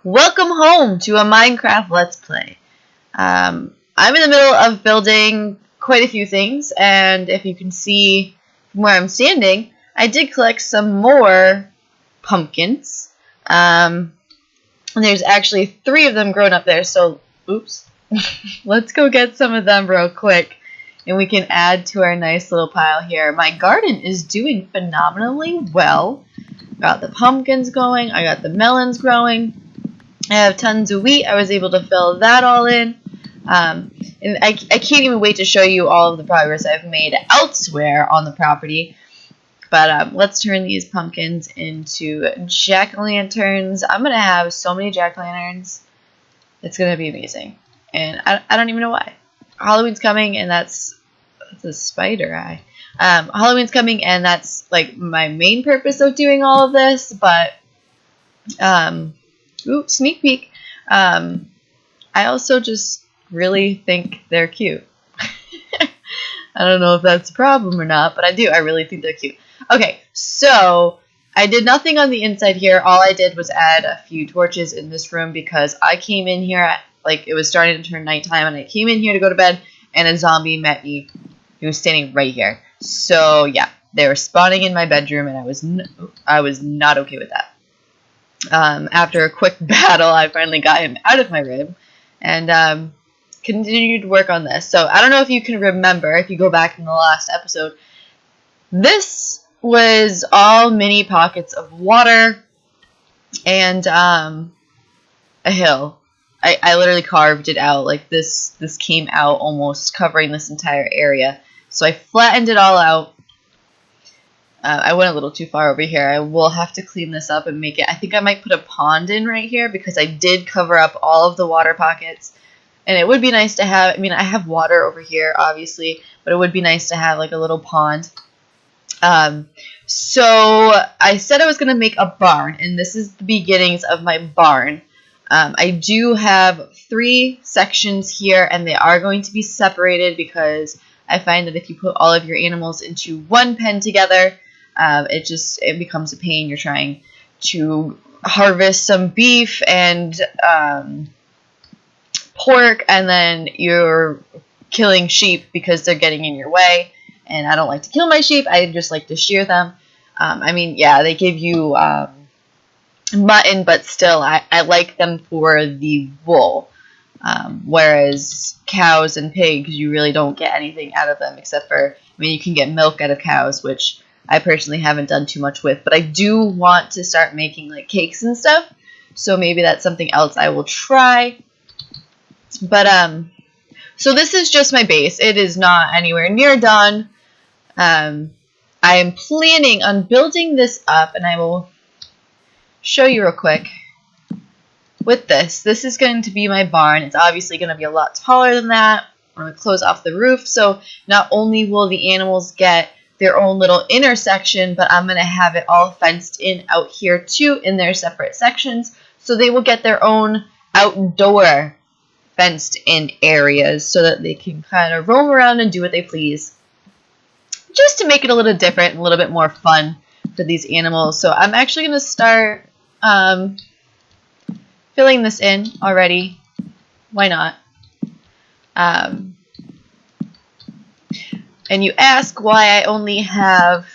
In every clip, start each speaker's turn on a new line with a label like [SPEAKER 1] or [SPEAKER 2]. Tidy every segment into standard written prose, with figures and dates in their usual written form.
[SPEAKER 1] Welcome home to a Minecraft Let's Play. I'm in the middle of building quite a few things, and if you can see from where I'm standing, I did collect some more pumpkins. And there's actually 3 of them grown up there, so, oops. Let's go get some of them real quick, and we can add to our nice little pile here. My garden is doing phenomenally well. Got the pumpkins going, I got the melons growing. I have tons of wheat. I was able to fill that all in. And I can't even wait to show you all of the progress I've made elsewhere on the property. But let's turn these pumpkins into jack-o'-lanterns. I'm going to have so many jack-o'-lanterns. It's going to be amazing. And I don't even know why. Halloween's coming, and that's a spider eye. Halloween's coming, and that's like my main purpose of doing all of this. But, oops, sneak peek. I also just really think they're cute. I don't know if that's a problem or not, but I do. I really think they're cute. Okay, so I did nothing on the inside here. All I did was add a few torches in this room because I came in here at, like, it was starting to turn nighttime, and I came in here to go to bed, and a zombie met me. He was standing right here. So, yeah, they were spawning in my bedroom, and I was not okay with that. After a quick battle, I finally got him out of my room and continued to work on this. So I don't know if you can remember, if you go back in the last episode, this was all mini pockets of water and a hill. I literally carved it out. Like this came out almost covering this entire area. So I flattened it all out. I went a little too far over here. I will have to clean this up and make it. I think I might put a pond in right here because I did cover up all of the water pockets. And it would be nice to have, I mean, I have water over here, obviously, but it would be nice to have like a little pond. So I said I was going to make a barn, and this is the beginnings of my barn. I do have 3 sections here, and they are going to be separated because I find that if you put all of your animals into one pen together, it becomes a pain. You're trying to harvest some beef and pork, and then you're killing sheep because they're getting in your way. And I don't like to kill my sheep. I just like to shear them. I mean, yeah, they give you mutton, but still, I like them for the wool. Whereas cows and pigs, you really don't get anything out of them except for, I mean, you can get milk out of cows, which I personally haven't done too much with, but I do want to start making like cakes and stuff, so maybe that's something else I will try. But so this is just my base. It is not anywhere near done. I am planning on building this up, and I will show you real quick. With this is going to be my barn. It's obviously going to be a lot taller than that. I'm going to close off the roof, so not only will the animals get their own little intersection, but I'm going to have it all fenced in out here too in their separate sections, so they will get their own outdoor fenced in areas so that they can kind of roam around and do what they please, just to make it a little different and a little bit more fun for these animals. So I'm actually going to start filling this in already. Why not? And you ask why I only have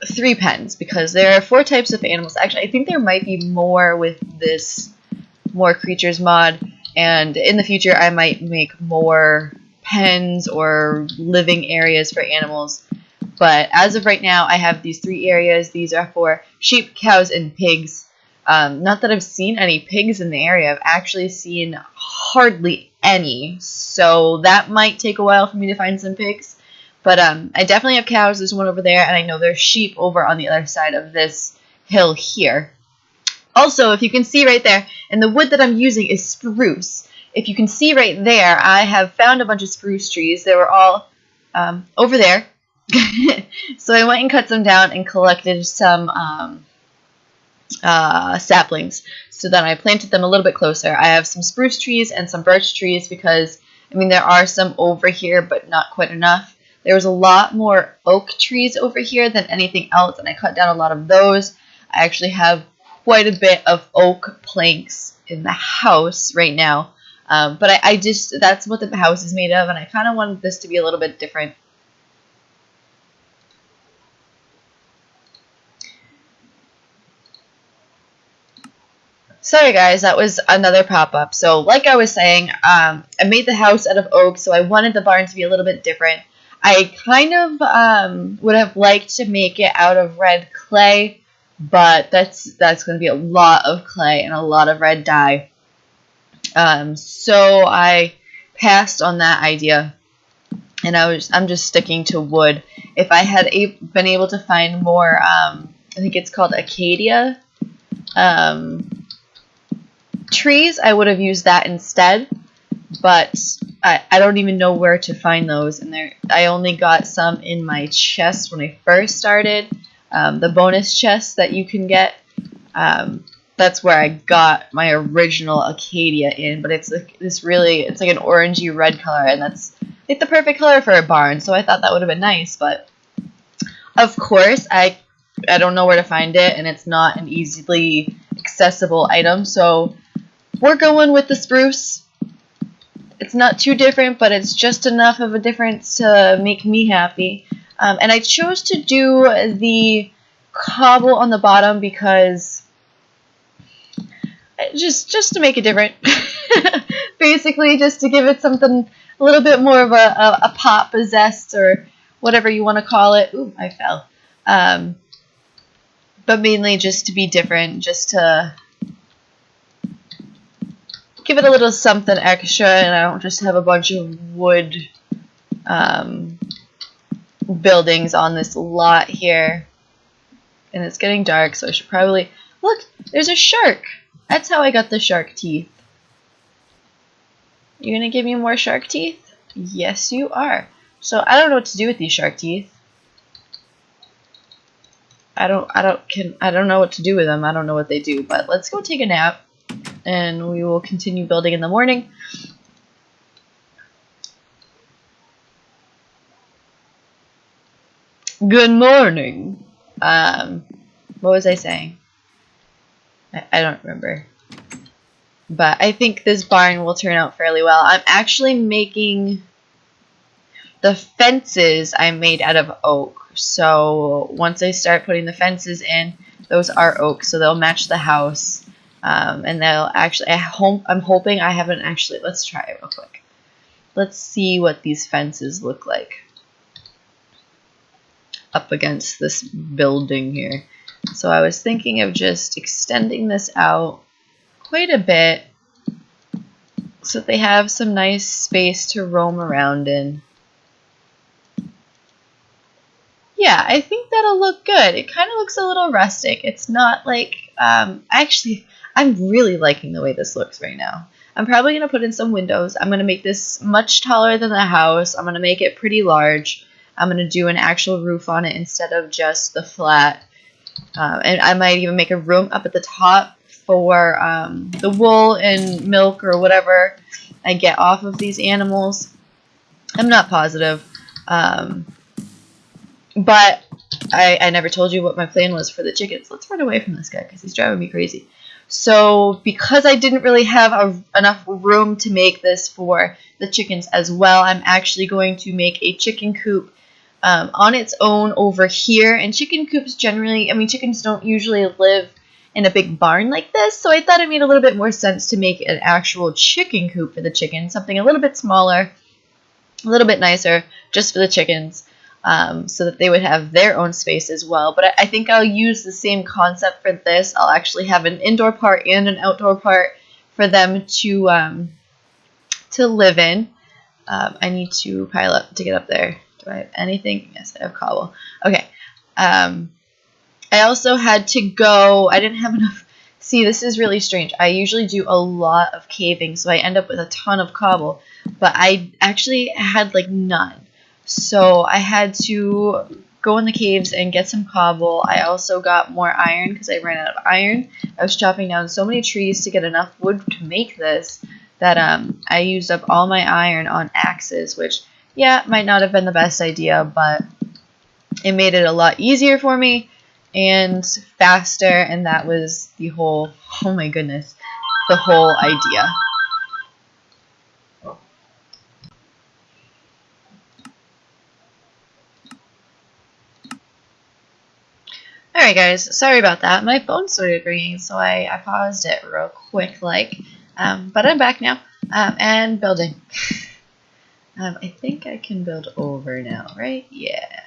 [SPEAKER 1] 3 pens, because there are 4 types of animals. Actually, I think there might be more with this More Creatures mod, and in the future I might make more pens or living areas for animals. But as of right now, I have these 3 areas. These are for sheep, cows, and pigs. Not that I've seen any pigs in the area. I've actually seen hardly any, so that might take a while for me to find some pigs. But I definitely have cows. There's one over there, and I know there's sheep over on the other side of this hill here. Also, if you can see right there, and the wood that I'm using is spruce. If you can see right there, I have found a bunch of spruce trees. They were all over there. So I went and cut them down and collected some saplings. So then I planted them a little bit closer. I have some spruce trees and some birch trees because, I mean, there are some over here, but not quite enough. There was a lot more oak trees over here than anything else, and I cut down a lot of those. I actually have quite a bit of oak planks in the house right now. But I just, that's what the house is made of, and I kind of wanted this to be a little bit different. Sorry guys, that was another pop-up. So like I was saying, I made the house out of oak, so I wanted the barn to be a little bit different. I kind of would have liked to make it out of red clay, but that's going to be a lot of clay and a lot of red dye. So I passed on that idea, and I'm just sticking to wood. If I had been able to find more, I think it's called acacia trees, I would have used that instead. But I don't even know where to find those, and I only got some in my chest when I first started. The bonus chest that you can get. That's where I got my original acacia in, but it's like it's like an orangey red color, and that's like the perfect color for a barn. So I thought that would have been nice, but of course I don't know where to find it, and it's not an easily accessible item. So we're going with the spruce. It's not too different, but it's just enough of a difference to make me happy. And I chose to do the cobble on the bottom because just to make it different. Basically, just to give it something a little bit more of a pop, a zest, or whatever you want to call it. Ooh, I fell. But mainly just to be different, just to give it a little something extra, and I don't just have a bunch of wood buildings on this lot here. And it's getting dark, so I should probably... Look, there's a shark! That's how I got the shark teeth. You're gonna give me more shark teeth? Yes, you are. So I don't know what to do with these shark teeth. I don't know what to do with them. I don't know what they do, but let's go take a nap, and we will continue building in the morning. Good morning. What was I saying? I don't remember. But I think this barn will turn out fairly well. I'm actually making the fences I made out of oak. So once I start putting the fences in, those are oak, so they'll match the house. And they'll actually, I'm hoping I haven't actually, let's try it real quick. Let's see what these fences look like up against this building here. So I was thinking of just extending this out quite a bit so that they have some nice space to roam around in. Yeah, I think that'll look good. It kind of looks a little rustic. It's not like, actually, I'm really liking the way this looks right now. I'm probably going to put in some windows. I'm going to make this much taller than the house. I'm going to make it pretty large. I'm going to do an actual roof on it instead of just the flat. And I might even make a room up at the top for the wool and milk or whatever I get off of these animals. I'm not positive. But I never told you what my plan was for the chickens. Let's run away from this guy because he's driving me crazy. So because I didn't really have enough room to make this for the chickens as well, I'm actually going to make a chicken coop on its own over here. And chicken coops generally, I mean, chickens don't usually live in a big barn like this, so I thought it made a little bit more sense to make an actual chicken coop for the chickens, something a little bit smaller, a little bit nicer, just for the chickens, so that they would have their own space as well. But I think I'll use the same concept for this. I'll actually have an indoor part and an outdoor part for them to live in. I need to pile up to get up there. Do I have anything? Yes, I have cobble. Okay. I also had to go, I didn't have enough, see, this is really strange. I usually do a lot of caving, so I end up with a ton of cobble, but I actually had like none. So I had to go in the caves and get some cobble. I also got more iron because I ran out of iron. I was chopping down so many trees to get enough wood to make this that I used up all my iron on axes, which, yeah, might not have been the best idea, but it made it a lot easier for me and faster, and that was the whole, oh my goodness, the whole idea. Alright guys, sorry about that. My phone started ringing, so I paused it real quick but I'm back now, and building. I think I can build over now, right? Yeah.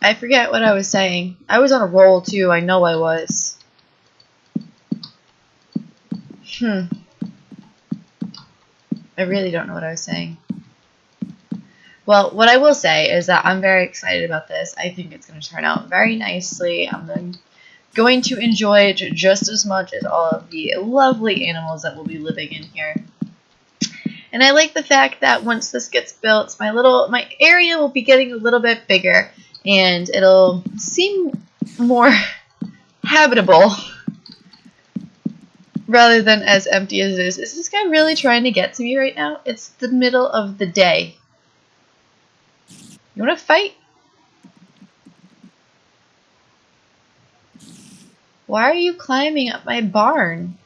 [SPEAKER 1] I forget what I was saying. I was on a roll too, I know I was. I really don't know what I was saying. Well, what I will say is that I'm very excited about this. I think it's going to turn out very nicely. I'm going to enjoy it just as much as all of the lovely animals that will be living in here. And I like the fact that once this gets built, my area will be getting a little bit bigger, and it'll seem more habitable rather than as empty as it is. Is this guy really trying to get to me right now? It's the middle of the day. You want to fight? Why are you climbing up my barn?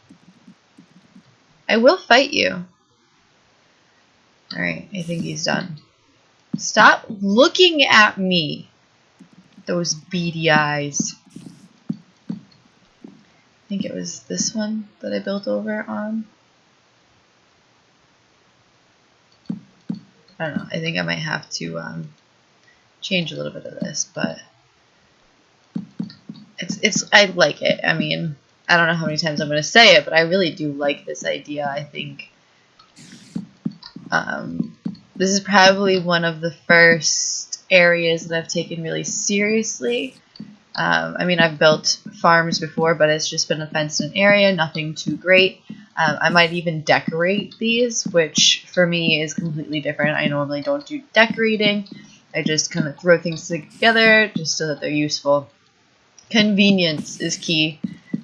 [SPEAKER 1] I will fight you. Alright, I think he's done. Stop looking at me. Those beady eyes. I think it was this one that I built over on. I don't know. I think I might have to change a little bit of this, but I like it. I mean, I don't know how many times I'm going to say it, but I really do like this idea. I think this is probably one of the first areas that I've taken really seriously. I mean, I've built farms before, but it's just been a fenced-in area, nothing too great. I might even decorate these, which for me is completely different. I normally don't do decorating. I just kind of throw things together just so that they're useful. Convenience is key,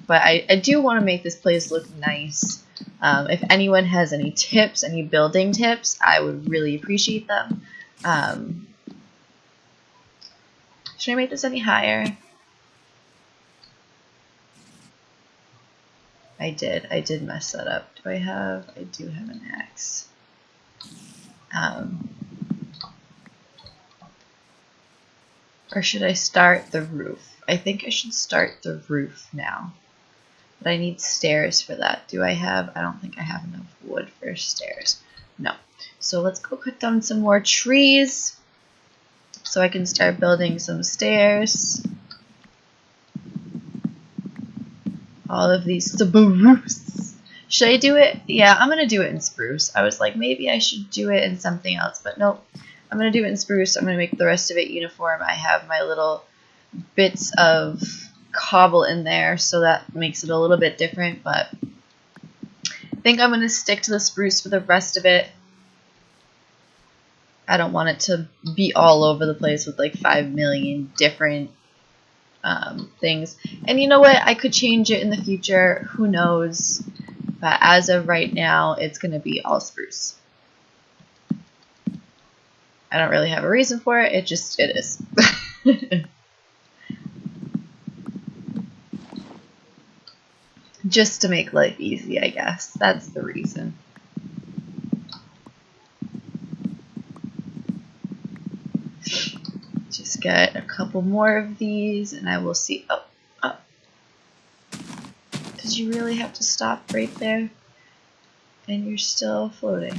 [SPEAKER 1] but I do want to make this place look nice. If anyone has any tips, any building tips, I would really appreciate them. Should I make this any higher? I did mess that up. I do have an axe. Or should I start the roof? I think I should start the roof now. But I need stairs for that. I don't think I have enough wood for stairs. No. So let's go cut down some more trees so I can start building some stairs. All of these spruce. Should I do it? Yeah, I'm going to do it in spruce. I was like, maybe I should do it in something else, but nope. I'm going to do it in spruce. I'm going to make the rest of it uniform. I have my little bits of cobble in there, so that makes it a little bit different, but I think I'm going to stick to the spruce for the rest of it. I don't want it to be all over the place with like 5 million different things. And you know what? I could change it in the future. Who knows? But as of right now, it's going to be all spruce. I don't really have a reason for it. It is. Just to make life easy, I guess. That's the reason. Just get a couple more of these and I will see. Oh. Did you really have to stop right there? And you're still floating.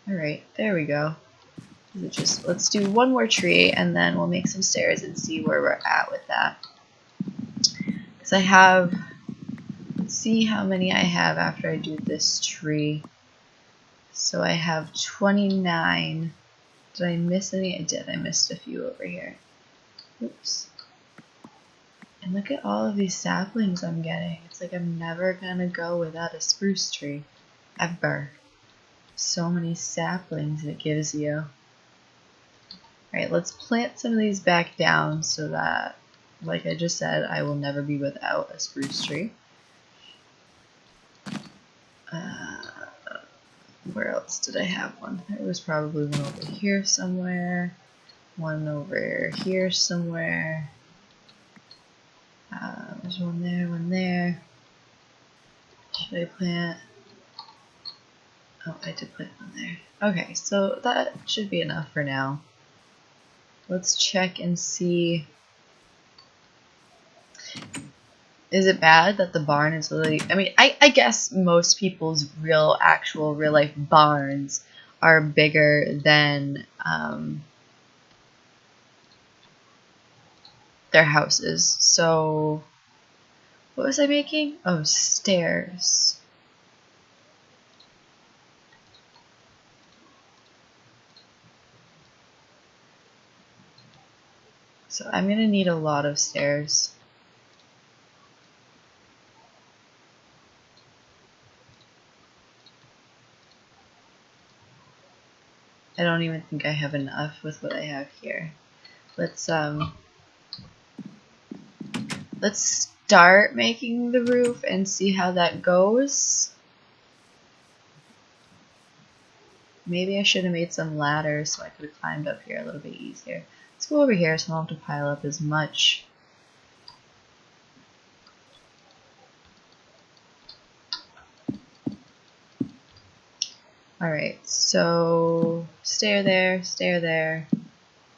[SPEAKER 1] Alright, there we go. Let's do one more tree and then we'll make some stairs and see where we're at with that. Because let's see how many I have after I do this tree. So I have 29. Did I miss any? I did. I missed a few over here. Oops. And look at all of these saplings I'm getting. It's like I'm never gonna go without a spruce tree. Ever. So many saplings it gives you. Alright, let's plant some of these back down so that, like I just said, I will never be without a spruce tree. Where else did I have one? There was probably one over here somewhere. one over here somewhere. There's one there, one there. Should I plant? Oh, I did plant one there. Okay, so that should be enough for now. Let's check and see. Is it bad that the barn is really... I mean, I guess most people's actual real life barns are bigger than their houses. So, what was I making? Oh, stairs. So I'm gonna need a lot of stairs. I don't even think I have enough with what I have here. Let's start making the roof and see how that goes. Maybe I should have made some ladders so I could have climbed up here a little bit easier. Let's go over here so I don't have to pile up as much. Alright, so stair there, stair there.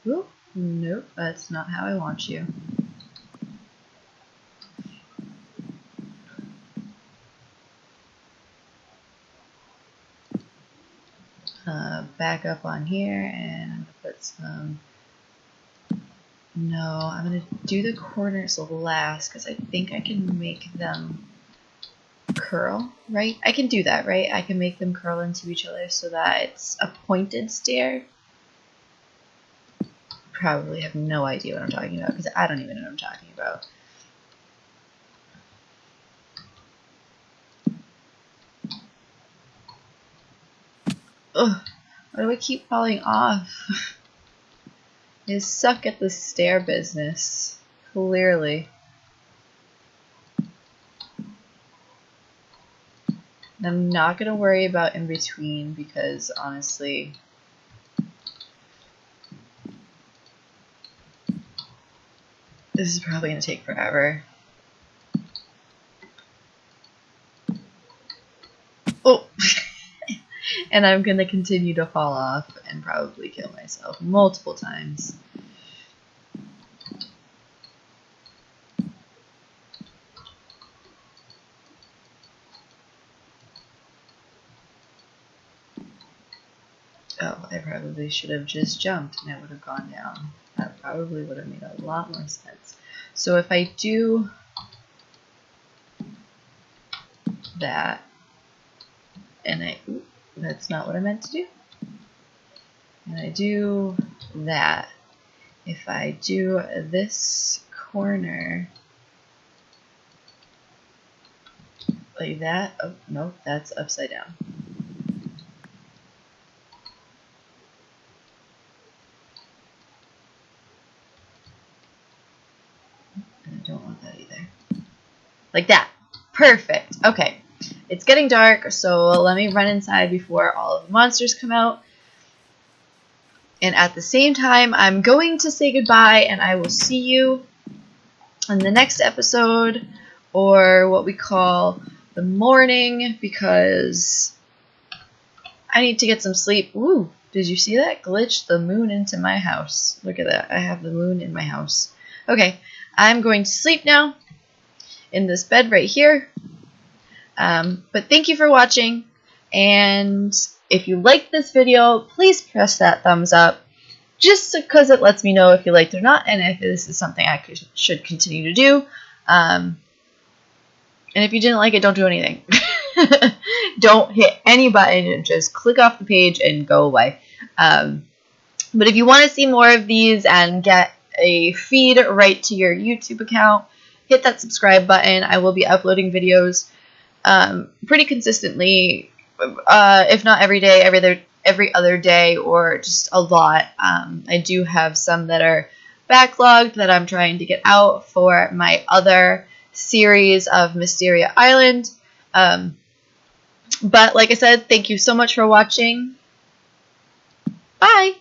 [SPEAKER 1] Oop, nope, that's not how I want you. Back up on here and put some... No, I'm going to do the corners last because I think I can make them curl, right? I can do that, right? I can make them curl into each other so that it's a pointed stair. Probably have no idea what I'm talking about because I don't even know what I'm talking about. Ugh, why do I keep falling off? I suck at the stair business, clearly. And I'm not going to worry about in between because honestly, this is probably going to take forever. Oh! And I'm going to continue to fall off and probably kill myself multiple times. Oh, I probably should have just jumped and it would have gone down. That probably would have made a lot more sense. So if I do that, and ooh, that's not what I meant to do. And I do that. If I do this corner like that, oh no, that's upside down. And I don't want that either. Like that. Perfect. Okay. It's getting dark, so let me run inside before all of the monsters come out. And at the same time, I'm going to say goodbye, and I will see you in the next episode, or what we call the morning, because I need to get some sleep. Ooh, did you see that? Glitched the moon into my house. Look at that. I have the moon in my house. Okay, I'm going to sleep now in this bed right here. But thank you for watching, and if you liked this video, please press that thumbs up, just because it lets me know if you liked it or not, and if this is something I should continue to do. And if you didn't like it, don't do anything. Don't hit any button, and just click off the page and go away. But if you want to see more of these and get a feed right to your YouTube account, hit that subscribe button. I will be uploading videos pretty consistently, if not every day, every other day, or just a lot. I do have some that are backlogged that I'm trying to get out for my other series of Mysteria Island. But like I said, thank you so much for watching. Bye!